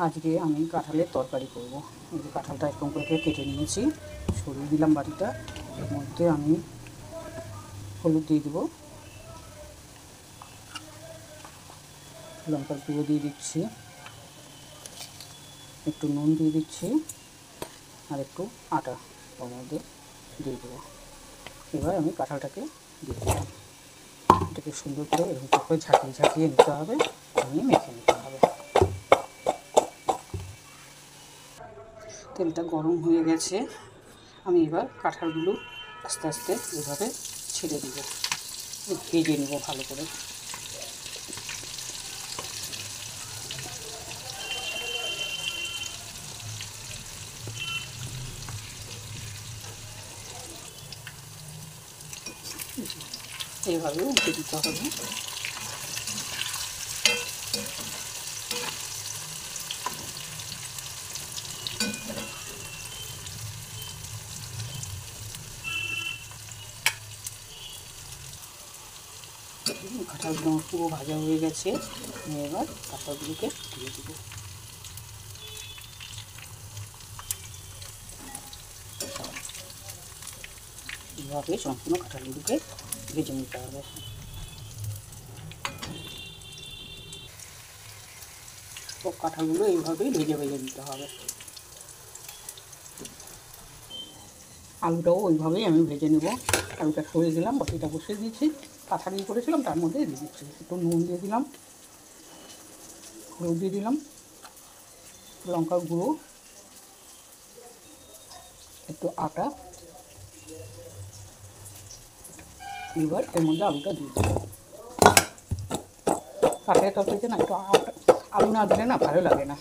আজকে আমি কাঁঠালের তরকারি করব। এই যে কাঁঠালটা এরকম করে কেটে নিয়েছি, সরিয়ে দিলাম বাটিটা। এর মধ্যে আমি হলুদ দিয়ে দেবো, লঙ্কার গুঁড়ো দিয়ে দিচ্ছি, একটু নুন দিয়ে দিচ্ছি, আর একটু আটা ওর মধ্যে দিয়ে দেবো। এবার আমি কাঁঠালটাকে দিয়ে দিলাম। এটাকে সুন্দর করে এরকম করে ঝাঁকিয়ে ঝাঁকিয়ে নিতে হবে, নিয়ে মেখে নিতে হবে। তেলটা গরম হয়ে গেছে, আমি এবার কাঁঠালগুলো আস্তে আস্তে এভাবে ছেড়ে দেবো, ভেজে নেব ভালো করে। এইভাবে উল্টে দিতে হবে। কাঁঠালগুলো পুরো ভাজা হয়ে গেছে, আমি এবার কাঁঠালগুলোকে দিয়ে দেবো। এইভাবে সম্পূর্ণ কাঁঠালগুলোকে ভেজে নিতে হবে। সব কাঁঠালগুলো এইভাবেই ভেজে ভেজে দিতে হবে। আলুটাও ওইভাবেই আমি ভেজে নেব। আলুটা সরিয়ে দিলাম, বাটিটা বসিয়ে দিয়েছি, কাঁথা দিয়ে করেছিলাম তার মধ্যে দিয়ে দিচ্ছি। একটু নুন দিয়ে দিলাম, হলুদ দিয়ে দিলাম, লঙ্কার গুঁড়ো, একটু আটা। এবার এর মধ্যে আলুটা দিয়ে দেবো। কাঁঠালের তরকারিতে না একটু আলু না দিলে না ভালো লাগে না।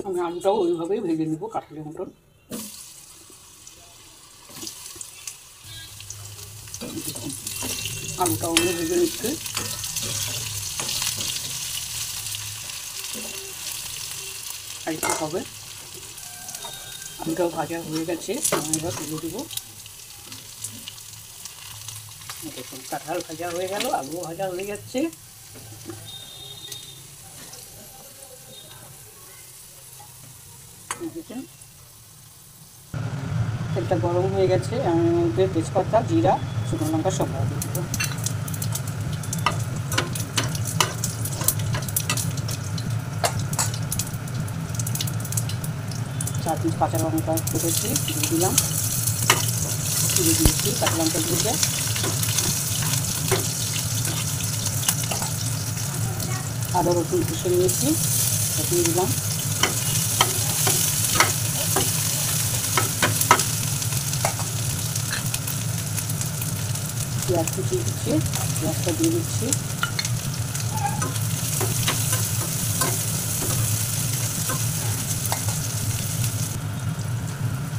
আমি আলুটাও ওইভাবেই ভেজে নেব কাঁঠালের মতন। আলুটাও আমি ভেজে নিচ্ছি। আর একটু হবে, আলুটাও ভাজা হয়ে গেছে, আমি এবার তুলে দেবো। দেখুন কাঁঠাল ভাজা হয়ে গেল, আলুও ভাজা হয়ে যাচ্ছে। তেলটা গরম হয়ে গেছে, আমি তেজপাতা, জিরা, শুকনো লঙ্কা সব দিয়ে দেবো। চার পিস কাঁচা লঙ্কা কেটেছি দিয়ে দিলাম, দিয়ে দিয়েছি কাঁচা লঙ্কাগুলোকে। আদা রসুন কষে নিয়েছি, দিয়ে দিলাম। পেঁয়াজ কুচিয়ে দিচ্ছি, পেঁয়াজটা দিয়ে দিচ্ছি।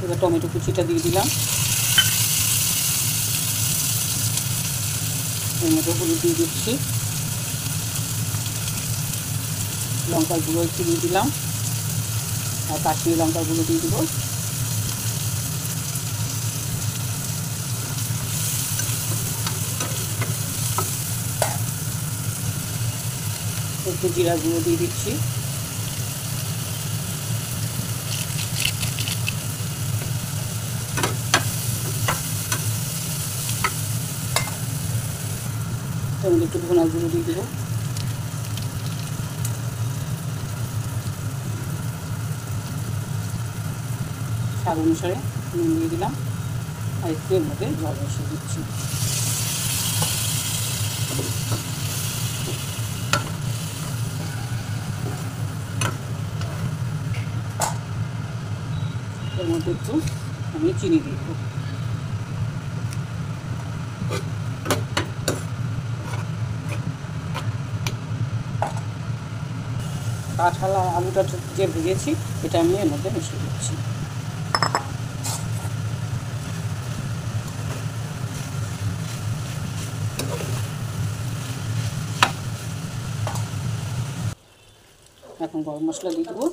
এবার টমেটো কুচিটা দিয়ে দিলাম। এর মধ্যে হলুদ দিয়ে দিচ্ছি, লঙ্কার গুঁড়ো একটু দিয়ে দিলাম, আর কাশ্মীরি লঙ্কার গুঁড়ো দিয়ে দেবো। একটু জিরা গুঁড়ো দিয়ে দিচ্ছি। এর মধ্যে একটু ধনা গুঁড়ো দিয়ে দেবো। স্বাদ অনুসারে নুন দিয়ে দিলাম, আর একটু এর মধ্যে জল মিশিয়ে দিচ্ছি। এর মধ্যে একটু আমি চিনি দিয়ে দেবো। কাঁঠাল আর আলুটা যে ভেজেছি এটা আমি এর মধ্যে মিশিয়ে দিচ্ছি। এখন গরম মশলা দিয়ে দেবো।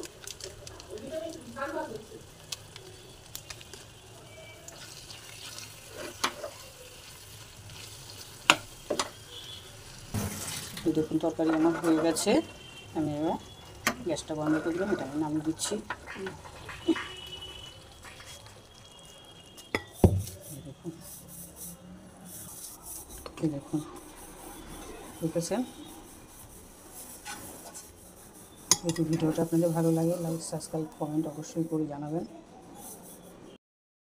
দেখুন তরকারি আমার হয়ে গেছে, আমি এবার গ্যাসটা বন্ধ করে দিলাম, এটা আমি নামিয়ে দিচ্ছি। দেখুন দেখেছেন। যদি ভিডিওটা আপনাদের ভালো লাগে লাইক সাবস্ক্রাইব কমেন্ট অবশ্যই করে জানাবেন।